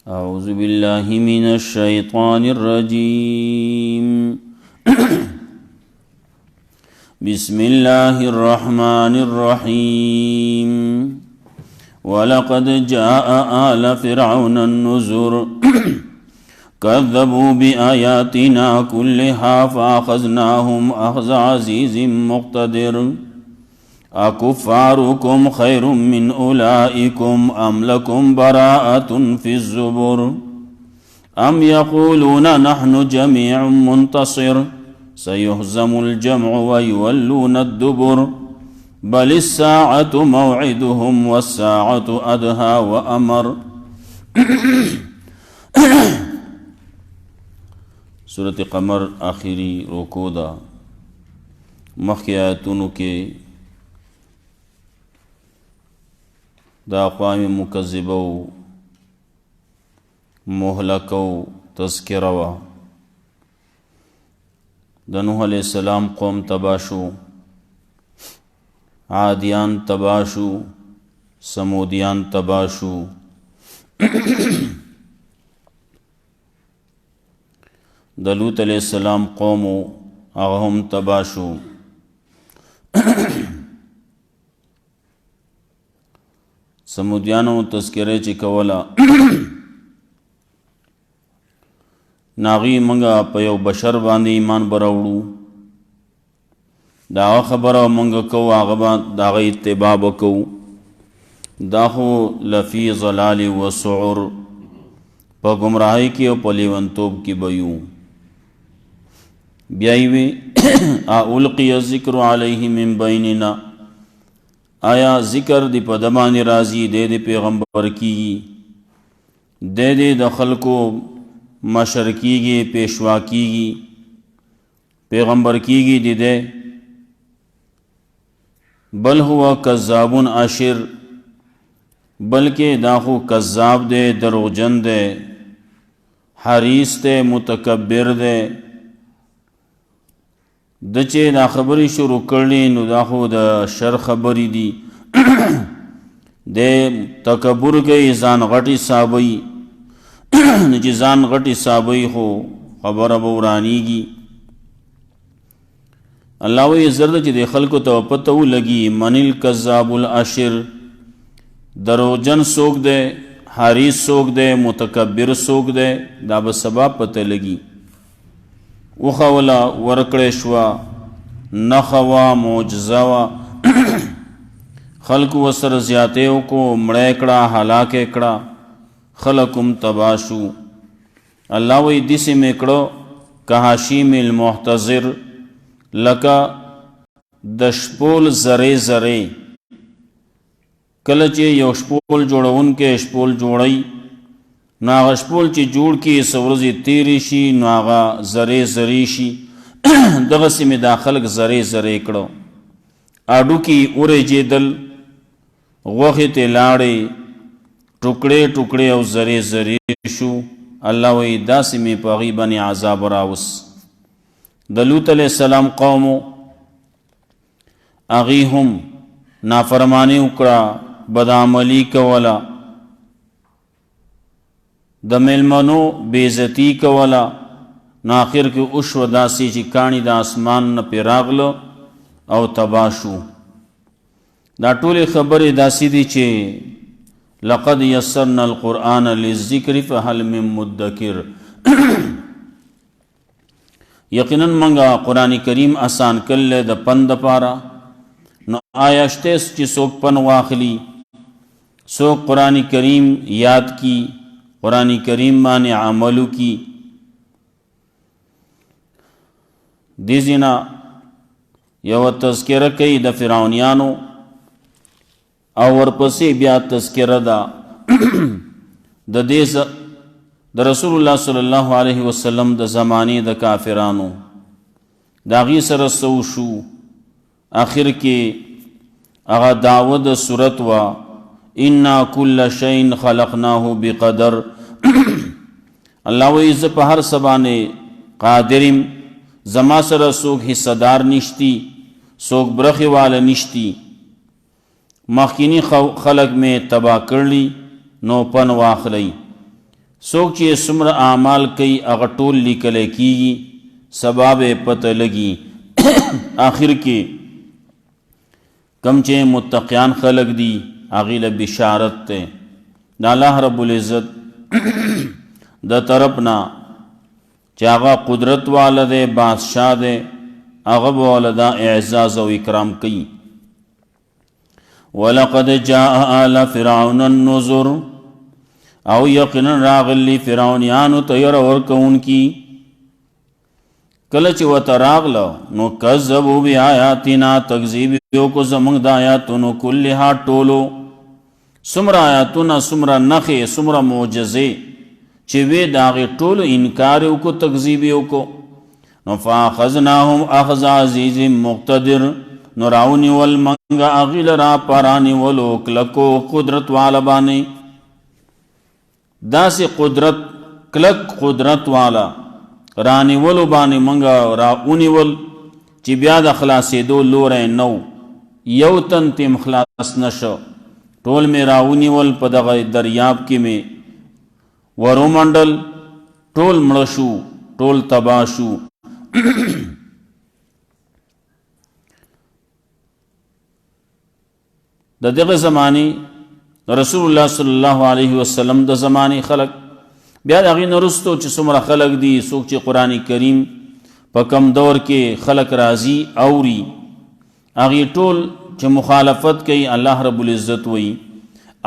أعوذ بالله من الشيطان الرجيم بسم الله الرحمن الرحيم ولقد جاء آل فرعون النذر كذبوا بآياتنا كلها فأخذناهم أخذ عزيز مقتدر أكفاركم خير من أولئكم أم لكم براءة في الزبر أم يقولون نحن جميع منتصر سيهزم الجمع ويولون الدبر بل الساعة موعدهم والساعة أدهى وأمر. سورة قمر آخری رکو دا مخی آیتونو کے دا اقوام مکذبو مهلکو تذکروا دا نوح علیہ السلام قوم تباشو، عادیان تباشو، سمودیان تباشو، دا لوط علیہ السلام قومو اغهم تباشو، سمودیانو تذکرے چی کولا ناغی منگا پیو بشر باندی ایمان براوڑو، دا خبر منگا کو آغبا دا غی اتباع بکو، دا خو لفی ظلال و سعر پا گمراہی کی و پلیونتوب کی بیو. بیائیوی اولقی الذکر علیہ من بیننا، آیا ذکر دی پا دبانی رازی دے دے پیغمبر کی دے دے دخل کو مشر کی گی پیشوا کی گی پیغمبر کی گی دی دے، بل ہوا کذابون عشر، بلکہ داخو کذاب دے، دروغجن دے، حریص دے، متکبر دے. دچے دا خبری شروع کرلی نو دا خود شر خبری دی دے تکبر گئی زان غٹی صابئی نجی زان غٹی صابئی خو خبر بورانی گی. اللہ وی زرد چی دے خلکو تو پتو لگی من الکذاب العشر، دروجن سوک دے، حریص سوک دے، متکبر سوک دے، دا بسباب پتہ لگی. وخولا ورکڑشوا نخوا معجزوا خلق وسر زیاتیو کو مڑیکڑا ہلاکیکڑا خلقم تباشو. اللہ وی دیسی میکڑو کہاشیم المحتضر، لکا دشپول زرے زرے کلچے یو شپول جوڑون کے شپول جوڑی ناغا شپول چی جوڑ کی سورزی تیری شی ناغا زرے زری شی دغسی میں داخلق زرے زرے کڑو آڈو کی اورے جیدل غوخت لاڑے ٹکڑے ٹکڑے او زرے زرے شو. اللہ وی داسی میں پاغیبان عذاب راوس. لوط علیہ السلام قومو اغی ہم نافرمانی اکڑا، بدعملی کولا، د ملمنو بیزتی کولا، ناخر کے اشو داسی چی کانی دا اسمان نا پی راغلو او تباشو. دا طول خبر داسی دی چی لقد یسرنا القرآن للذکر فحل من مدکر، یقیناً منگا قرآن کریم آسان کل دا پند پارا، نو آیاشتیس چی سوک پن واخلی، سوک قرآن کریم یاد کی، قرآن کریم مانے عملو کی. دیزینا یو تذکرہ کئی دا فرعونیانو اور پسی بیا تذکرہ دا دیز دا رسول اللہ صلی اللہ علیہ وسلم دا زمانی دا کافرانو دا غی سر سوشو. آخر کے اغا دعوت صورت و انا کل شین خلقناہ بقدر. اللہ و عز پہ ہر سبانے قادرم، زما سر سوک حصہ دار نشتی، سوک برخی والا نشتی. مخینی خلق میں تباہ کرلی نو پن واخلی. څوک چې څومره اعمال کوي هغه ټول لیکلی کیږي، سبا به پته لګي آخر کې کم چې متقیان خلق دي هغې له بشارت دی د الله رب العزت د طرف نه چې هغه قدرت والا دی، بادشاہ دی، هغه به والا دا اعزاز او اکرام کوي. ولقد جاء آل فرعون النذر، او یقینا راغلی فرعونیانو ته ير ورکوونکي. کله چې ورته راغله نو کذبوا بآیاتنا، تکذیب یې وکړو زموږ د آیاتونو کلها ټولو. څومره آیاتونه، څومره نښې، څومره معجزې چې وې د هغې ټولو انکار یې وکړو، تکذیب یې وکړو. نو فاخذناهم اخذ عزیز مقتدر، نو راونیول موږ هغې لره په رانیولو کلکو قدرت والا باندې. داسې قدرت، کلک قدرت والا رانیولو باندې موږ راونیول چې بیا د خلاصېدو لوری نو، یو تن تیم خلاص نشو. ټول مې راونیول په دغه دریاب کې مې ورومنډل، ټول مړه شو، ټول تباه شو. د دغه زمانې رسول الله صلی الله علیه وسلم د زمانې خلق، بیا د هغې نه وروستو چې څومره خلق دي، څوک چې قرآن کریم په کم دور کې خلق راځي اوري، هغې ټول چې مخالفت کوي، الله رب العزت وایي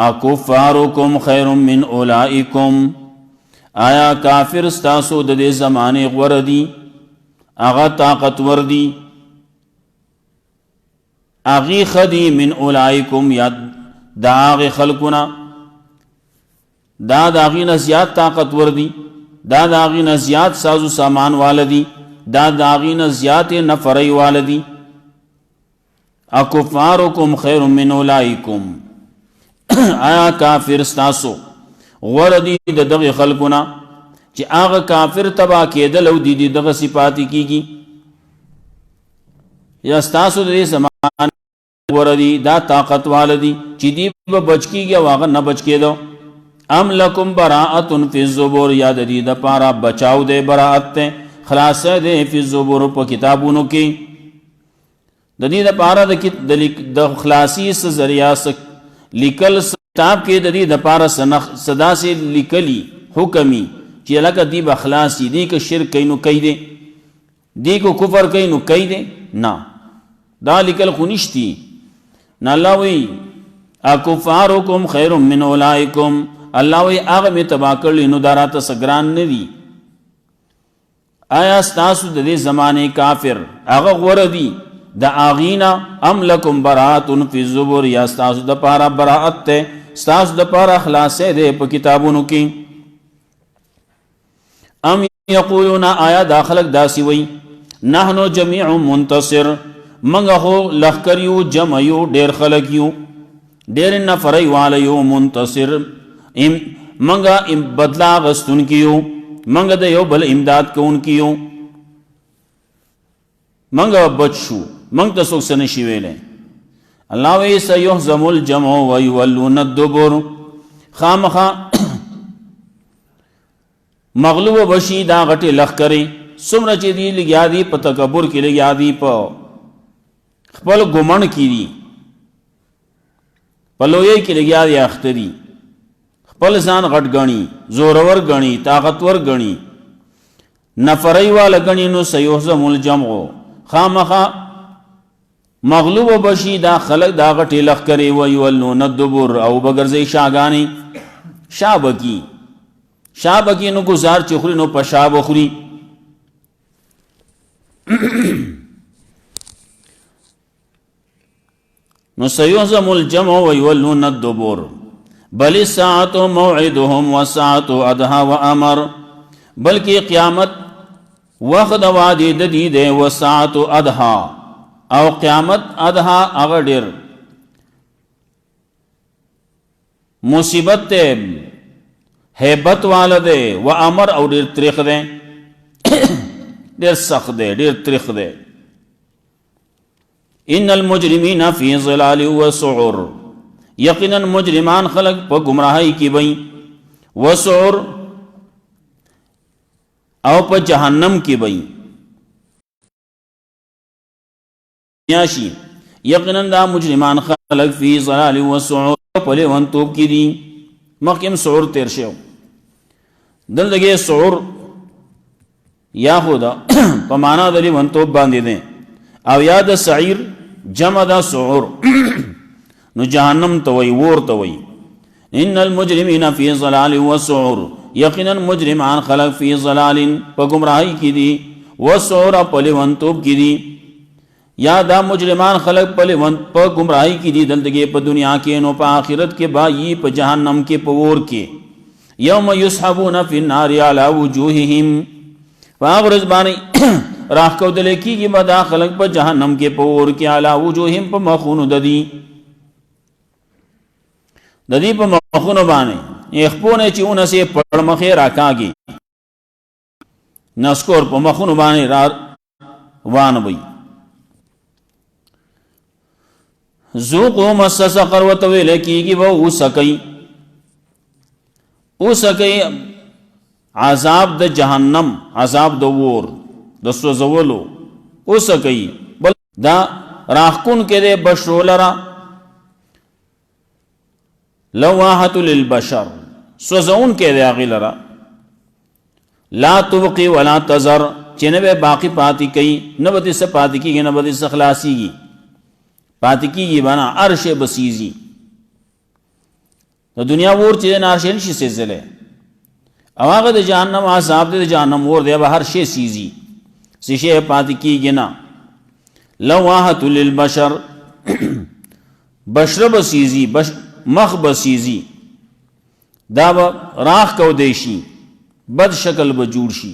اکفارکم خیر من اولئکم، آیا کافر ستاسو د دې زمانې غوره دي، هغه طاقتور دي، هغې ښه دي من اولئکم، یا د هغې خلقونه دا د هغې نه زیات طاقتور دي، دا د هغې نه زیات سازو سامان واله دي، دا د هغې نه زیاتې نفرۍ واله دي. اکفارکم خیر من اولئکم، آیا کافر ستاسو غوره دي د دغې خلقونه چې هغه کافر تباه کېدل او دي دغه صفاتې کېږي، یا ستاسو د دې زمانې غوره دي، دا طاقت واله دي چې دی به بچ کېږي او هغه نه بچ کېدو. ام لکم براءت فی الزبور، یا د دې دپاره بچاو دی، براءت دی، خلاصه دی فی الزبور په کتابونو کې. د دې دپاره د خلاصي څه ذریعه څه لیکل کتاب کې د دې دپاره څه داسې لیکلي حکمي چې لکه دی به خلاصي، دی که شرک کوي نو کوي دی، دی که کفر کوي نو کوي دی، نه دا لیکل خو نشتی. نه الله وایي اکفارکم خیر من اولئکم، الله وی هغه مې تباه کړي نو دا راته څه ګران نه دي. آیا ستاسو د دې زمانې کافر هغه غوره دي د هغې نه؟ ام لکم براءت فی الزبور، یا ستاسو دپاره براءت دی، ستاسو دپاره خلاصی دی په کتابونو کې. ام یقولون، آیا دا خلک داسې وی نحنو جمیع منتصر، منګه خو لښکر یو، جمع یو، ډېر خلک یو، ډېر نفرۍ واله یو، منتصر منګه بدله اخیستونکي یو، منګه د یو بل امداد کوونکي یو، منګه بچ شو، منګ ته څوک څه نشي ویلی. الله وایي سیهزم الجمع ویولون الدبر، خامخا مغلوب بشي دا غټې لښکرې، څومره چې دي لګیا دي په تکبر کې، لګیا دي په خپل ګمڼ کې دي، په لویۍ کې لګیا دي، اخته دي، خپل ځان غټ ګڼي، زورور ګڼي، طاقتور ګڼي، نفرۍ واله ګڼي. نو سیهزم الجمع، خامخا مغلوب بشي دا خلق دا غټې لښکرې، ویولون الدبر، او بګرځي شاګانې، شا بکی، شا بکی نو ګزار چې خوري نو په شا بخوري. نو سیهزم الجمع ویولون الدبر، بل الساعة موعدهم والساعة ادهى وامر، بلکې قیامت وخت وعده د دې دی، والساعة ادهى، او قیامت ادهى هغه ډېر مصیبت دی، هیبت والا دی، و امر او ډېر تریخ دی، ډېر سخت دی، ډېر تریخ دی. ان المجرمین فی ظلال وسعر، یقینا مجرمان خلق په گمراهی کې وي، وسعر او په جهنم کې بئی یاشي یقینا دا مجرمان خلق فی ضلال و سعور په لیوان توپ کې دي مخکم سعور تیر شو دلته سعور یا خدا په معنا د لیوان توپ باندې ده او یاد سعیر جمع دا سعور نو جهنم توي ور توي ان المجرمین فی ضلال و سعور یقینا مجرمان خلق فی ضلال په گمراهی کې دي و سعور په لیوان توپ کې دي یا دا مجرمان خلق په گمراهی کې دي دلته په دنیا کې نو په آخرت کې با یې په جهنم کې په ور کې یوم یسحبون فی النار علی وجوههم فاغرز باندې راخ کو دل کېږي به دا خلق په جهنم کې په ور کې علی وجوههم په مخونو د دې په مخونو باندې اخپونه چې اونسه پړ مخه راکاږي نسکور په مخونو باندې را وان وي ذوقوا مس سقر وتویل کیږي و اوسکئی عذاب د جهنم عذاب د ور د سوزولو اوسکئی بل دا راخکون کې د بشولرا لواحت للبشر سوزون کې د اغلرا لا تبقي ولا تذر چې نه باقی پاتې کوي نه به څه پاتې کیږي نه به څه خلاصيږي پاتې کیږي بنا عرش بسیزی د دنیا ور چې نه عرش نشي سلسله او هغه د جهنم عذاب د جهنم ور دی به هر شی سیزی شي پاتې کیږي نه لواحت للبشر بشر بسیزی مخ بسیزی دا راخ کو دیشی بد شکل بجوړ شي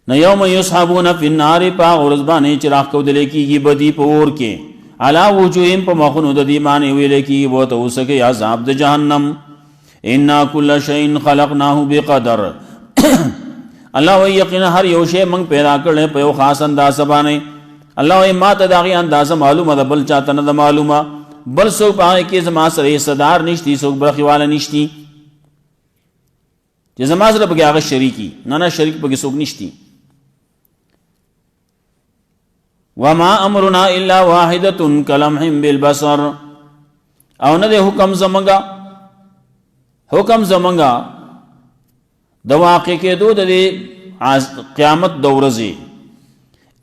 نو یوم یسحبون فی النار پا غرزبانی چراغ کو دلے کی بدی پا اور کے علا وجوہم پا مخنو دا دیمانی ویلے کی وہ تو سکے عذاب دا جہنم انا کل شئین خلقناہو بقدر اللہ وی یقین ہر یو شے منگ پیدا کرنے پا یو خاص انداز بانے اللہ وی ما تداغی انداز معلوم دا بل چاہتا نا دا معلوم بل سوک پاہے کہ زما سر صدار نشتی سوک برخی والا نشتی کہ زما سر پاکی آغا شریکی نانا شریک پاکی سوک نشتی وما امرنا الا واحدۃ کلمح بالبصر او نه حکم زمنگا د واقع کې دود د قیامت دورزی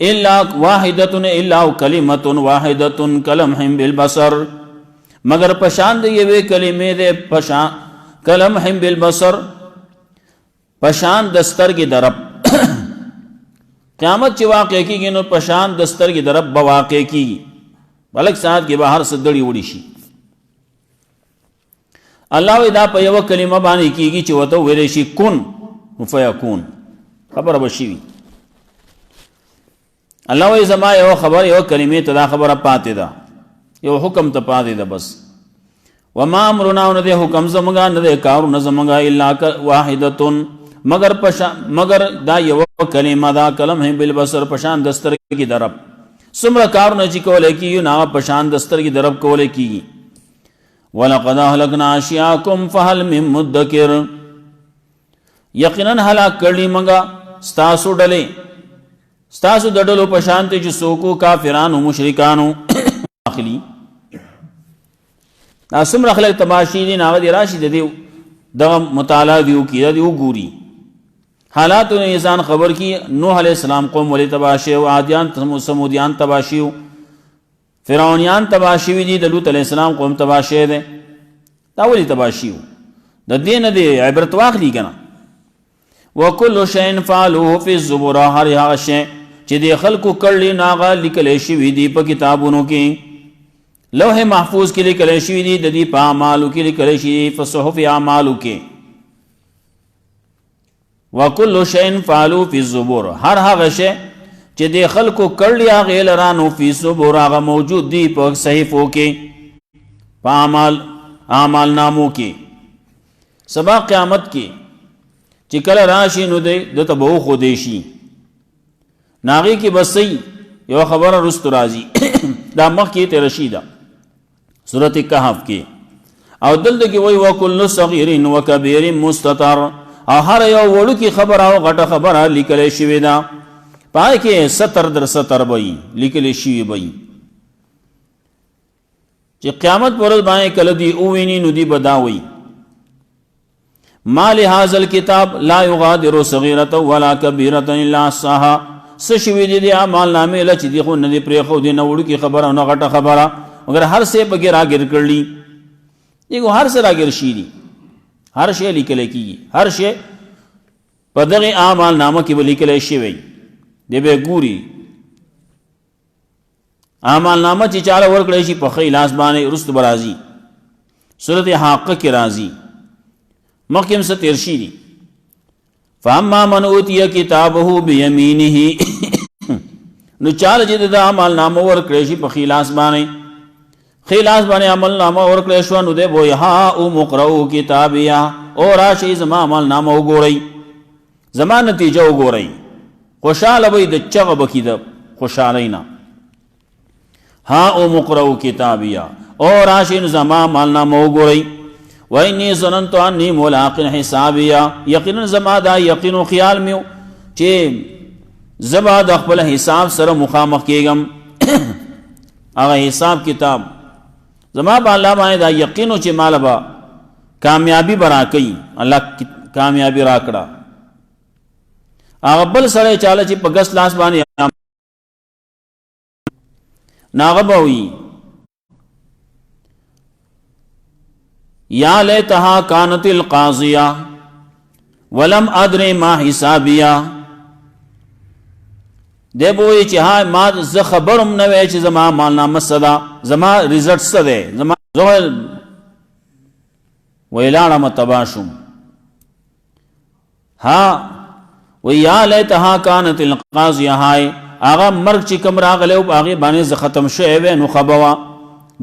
الا واحدۃ الا کلمۃ واحدۃ کلمح بالبصر مگر پشان د یوه کلمې د پشان کلمح بالبصر پشان دستر کی درب قیامت چې واقع کیږي نو پشان دستر کی درب بواقع کیږي بلک سات کې بهر صدړی وړي شي الله دا په یو کلمه باندې کیږي چې وته ویل شي کن فیکون خبر بشي الله وی زما یو خبر یو کلمه ته دا خبره پاتې ده یو حکم ته پاتې ده بس وما امرنا نه حکم زمګا نه کار نه زمګا الا واحدۃ مگر دا یو کلمه دا کلم ہے بالبصر پشان دستر کی درب سمرا کارونه چې کولې کی نا پشان دستر کی درب کولې کی ولقد اهلكنا اشياءكم فهل من مدكر یقینا هلاک کړي منګه ستاسو ډلې ستاسو دډلو پشان ته چې سوکو کافرانو مشرکانو اخلي اسم رخل تماشی دي ناو دي راشد دیو دا مطالعه دیو کی دیو ګوري حالات انسان خبر کی نوح علیہ السلام قوم ولی تباشی و عادیان سمودیان تباشی و فرعونیان تباشی دی لوط علیہ السلام قوم تباشی دے دا ولی تباشی و دا دین دے عبرت واخلی کنا وکل شین فعلوه فی الزبور هر هغه شی چې دی خلقو کړلی ناغه لیکل شوی دی په کتابونو کې لوح محفوظ کې لیکل شوی دی د دې په اعمالو کې لیکل شوی په صحف اعمالو کې وکل شین فعلوه فی الزبور هر هغه شی چې دی خلقو کړلی هغه لرانو فی الزبور هغه موجود دی په صحیفو کې په اعمال نامو کې سبا قیامت کې چې کله راشي نو د تبو خو دی شي ناغي کې بسې یو خبره رست راځي دا مخ کې ته رشیدا سورۃ کهف کې او دلته کې وای وکل صغیر وکبیر مستتر، او هر یو وړو کې خبر او غټه خبره لیکل شوی دا، پای کې ستر در ستر وای لیکل شوی وای چې قیامت پر ورځ باندې کله دی او ویني نو دی بداوي ما لهذا الكتاب لا يغادر صغيرة ولا كبيرة الا احصاها، سشوی دی اعمال نامې لچ دی خو نه دی پرې خو دی نه وړو کې خبره نه غټه خبره، مگر هر څه په کې راګر کړلی دیګو هر څه راګر شي دي، هر شی لیکل کیږي، هر شی په دغه اعمال نامه کې لیکل شي وي دی به ګوري اعمال نامه چې چاله ورکړی شي په خیلاس باندې رست برازي سورته حاقه کې راځي مخکې ست ترشی دي فاما من اوتي كتابه بيمينه نو چاله چې د اعمال نامه ورکړی شي په خیلاس باندې عمل نامه ورکړی شو نو دی وای ها او مقرؤ کتابیا او راشي زما عمل نامه وګورئ زما نتیجه وګورئ خوشاله وي د چغه بکی د خوشاله نه ها او مقرؤ کتابیا او راشي زما عمل نامه وګورئ وإني ظننت أني ملاق حسابيا یقینا زما دا یقین و خیال میو چې زما د خپل حساب سره مخامخ کېږم هغه حساب کتاب زما په الله باندې دا یقین چې مال به کامیابی برا کوي الله کامیابی را کړه هغه بل سره چاله چې په ګس لاس باندې ناغبوي یا لیتها کانت القاضیہ ولم ادر ما حسابیہ دی بوئی چې ها ما ز خبرم نه وای چې زما مالنامه صدا زما ریزلټ څه دی زما زغل ویلاړه متباشم ها و یا لیتها کانت القاضیہ هاي هغه مرګ چې کوم راغلی او هغه باندې ختم شوی نو خبوا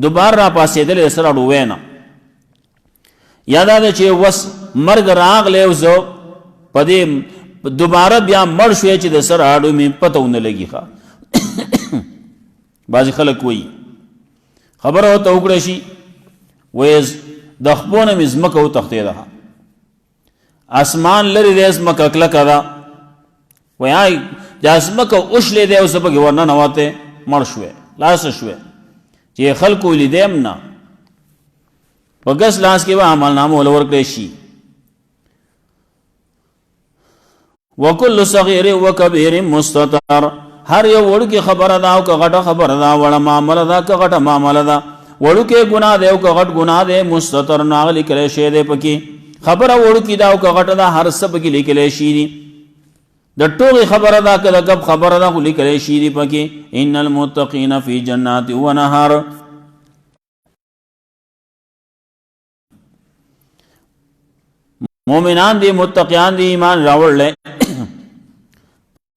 دوباره را پاسېدل سره وروینه یادا ده چې وس مرګ راغلی او زه په دې دوباره بیا مړ شوی چې د سر اړو مې پته ونه لګي ښه بعضې خلک وایي خبره ورته وکړی شي وایي د خپونه مې ځمکه وتښتېده اسمان لرې دی ځمکه کلکه ده وایي دا ځمکه وشلې دی او زه پکې ورننوتې مړ شوی لاسه شوی چې خلکو لیدی هم نه په ګس لاس کې به عمل نامه ول ورکړی شي وکل صغیر وکبیر مستتر هر یو وړوکې خبره ده او که غټه خبره ده وړه معامله ده که غټه معامله ده وړوکې ګناه دی او که غټ ګناه دی مستتر نو هغه لیکلی شی دی پکې خبره وړوکې ده او که غټه ده هر څه پکې لیکلی شي دي د ټوغې خبره ده که د ګپ خبره ده خو لیکلی شي دي پکې ان المتقین فی جنات و نهر مومنان دی متقیان دی ایمان راوړ لے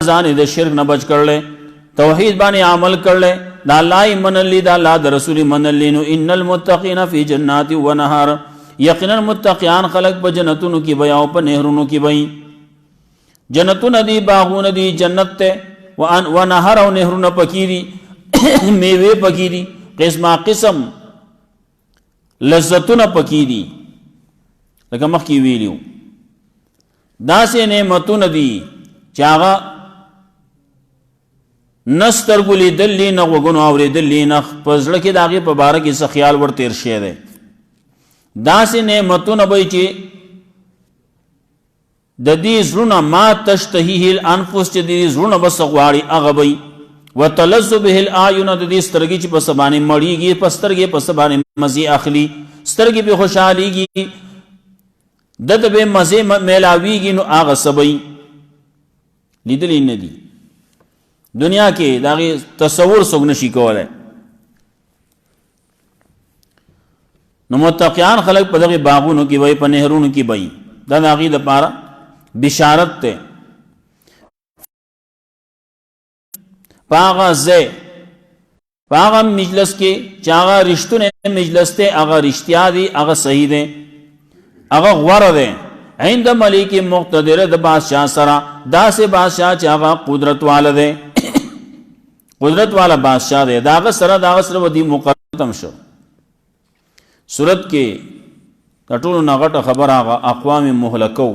ځان د شرک نه بچ کړل توحید باندې عمل کړل دا الله منلی دا الله د رسول منلی نو ان المتقین فی جنات و نهر یقینا متقیان خلق په جنتونو کې بیا او په نهرونو کې بیا جنتون دی باغون دی جنت ته و نهر او نهرونه پکې دي میوه پکې دي قسمه قسم لذتونه پکې دي لکه مخکې ویلیو داسې نعمتونه دي چې هغه نه سترګو لیدلي نه غوږونو اورېدلي نه په زړه کې د هغې په باره کې څه خیال ور تېر شوی دی داسې نعمتونه به چې د دې زړونه ما تشتهیه الانفس چې د دې زړونه به څه غواړي هغه به وتلذ به الاعین د دې سترګې چې په څه باندې مړېږي په سترګې په څه باندې مزې اخلي سترګې پې خوشحالېږي دته به مزه میلاویږي نو هغه سبي لیدلی نه دي دنیا کې دا تصور څوک نشي کولای نو متقیان خلق په دغه باغونو کې وای په نهرونو کې وای دا د هغې دپاره بشارت ته په هغه ځای په هغه مجلس کې چې هغه رښتونه مجلس دی هغه رښتیا دي هغه صحیح دی هغه غوره دی عند ملیک مقتدر د بادشاہ سره داسې بادشاہ چې هغه قدرت والا دی قدرت والا بادشاہ دی د هغه سره ودي مقدم شو صورت کې د ټولو نه غټه خبره هغه اقوام مهلکو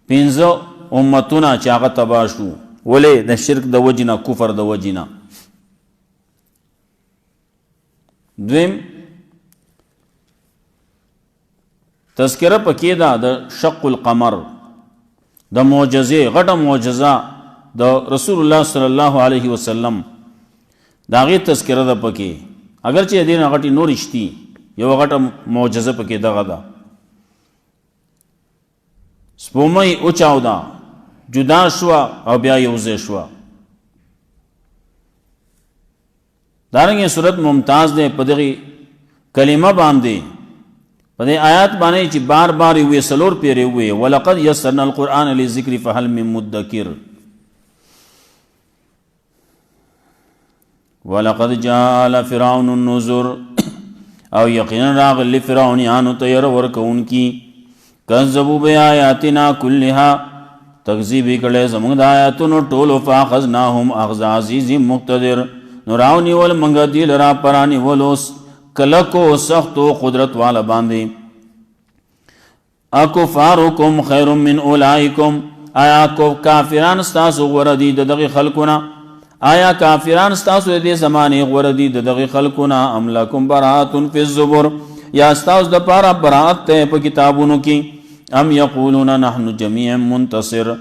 15 امتونه چې هغه تباه شو ولې د شرک د وجې نه کفر د وجې نه دویم تذکره پکې ده د شق القمر د معجزې غټه معجزه د رسول الله صلی الله علیه وسلم د هغې تذکره ده پکې اگرچې د دې نه غټې نورې شتي یو غټه معجزه پکې دغه ده سپومۍ وچاوده جدا شوه او بیا یو ځای شوه دارنګه صورت ممتاز ده په دغه کلمه باندې په دې آیات باندې چې بار بار وی سلور پیری وی ولقد یسرنا القرآن للذکر فهل من مدکر ولقد جاء فرعون النذر او یقینا راغلی فرعونیانو ته ير ورکونکي کذبوا بیااتنا كلها تکذیب کړي زموږ د آیاتونو ټولو فاخذناهم اخذ عزیز مقتدر نوراونی ول منګه دی لرا پرانی ولوس کلکو سختو قدرت والا باندې اکفارکم خیر من اولئکم آیا کو کافران استاسو وردی دغه خلقنا آیا کافران استاسو دې زمانه وردی دغه خلقنا ام لکم برات فی الزبر یا استاس د پارا برات ته په کتابونو کې ام یقولون نحن جميع منتصر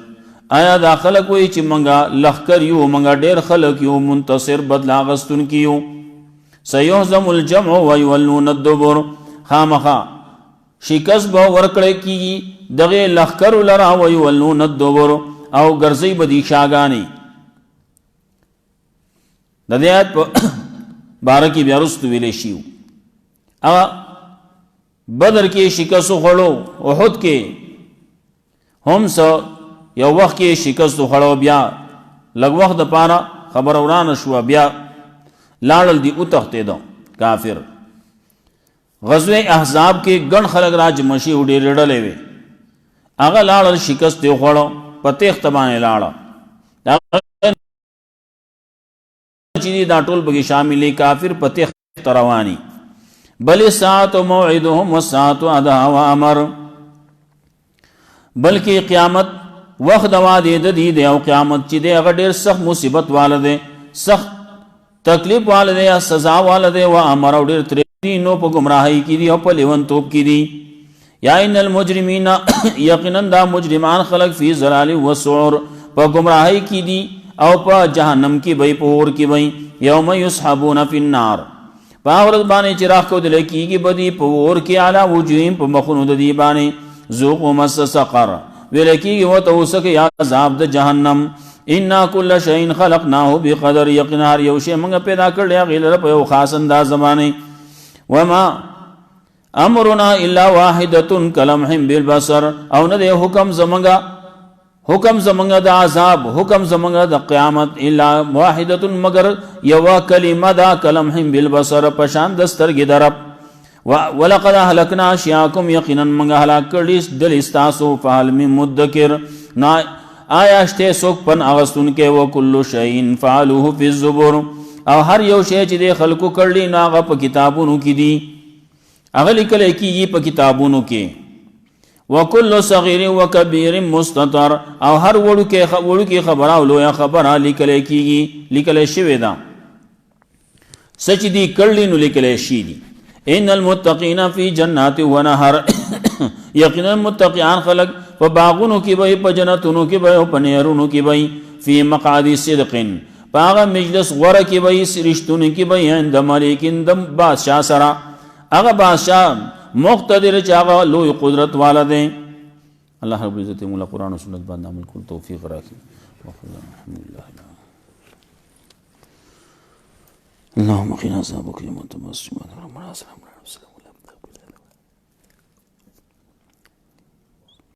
آیا دا خلق وی چې منګه لخر یو منګه ډیر خلق یو منتصر بدلا غستون کیو سيهزم الجمع ويولون الدبر خامخا شکست به ورکړی کیږي دغه لخر لرا ويولون الدبر او ګرځي بدی شاګانی د دې آیت په بارکی بیا رستو ویلې شیو بدر کې شکست خړو احد کې هم سو یو وخت کې شکست خړو بیا لږ وخت د پاره خبر ورانه شو بیا لاړل دی او تختیدو کافر غزوه احزاب کې ګڼ خلک راج مشي وډې رډلې وي هغه لاړل شکست دی خړو پته اختبانه لاړه چې دا ټول بګي شاملې کافر پته تروانی بل ساعت موعدهم والساعت ادها وامر بلکې قیامت وخت وعده د دې او قیامت چې د هغه ډېر سخت مصیبت والده سخت تکلیف والده یا سزا والده و امر او ډېر ترې نو په گمراهۍ کې دي او په لیون توپ کې دي یا ان المجرمین یقینا دا مجرمان خلق فی ضلال و سعر په گمراهۍ کې دي او په جهنم کې به په اور کې به یوم یسحبون فی النار پاورز باندې چې راخ کو دل کېږي بدی په اور کې اعلی وجوهیم په مخونو د دی باندې ذوقوا مس سقر ویل کېږي وته اوسکه یا عذاب د جهنم ان کل شیء خلقناه بقدر یقینا هر یو شی موږ پیدا کړل غیر په یو خاص انداز زمانه وما امرنا الا واحده کلمح بالبصر او نه حکم زمنګ د عذاب حکم زمنګ د قیامت الا واحده مگر یو کلمه دا کلمح بالبصر پشان دسترګ درب ولقد اهلكنا اشياءكم يقينا من هلاك کړي دل استاسو فعل من مدکر نا آیا شته سوک پن اغستون کې وکل شيء فعلوه في الزبر او هر یو شی چې د خلقو کړي ناغه په کتابونو کې دي هغه لیکل کېږي په کتابونو کې وکل صغیر وکبیر مستتر او هر وړو کې خبره او لوی خبره لیکل کېږي لیکل شوی دا سچ دي کړي نو لیکل شي دي ان المتقین فی جنات و نهر یقینا متقیان خلق په باغونو کې به په جنتونو کې به په نهرونو کې به فی مقعد صدق پاغه مجلس غره کې به سرشتونو کې به عند ملکین دم بادشاہ سره هغه بادشاہ مقتدر چاغه لوی قدرت والا دی الله رب عزت مولا قرآن و سنت باندې عمل کول توفیق راکړي الحمدلله اللهم قنا عذابك يوم تمس ربنا سلام عليكم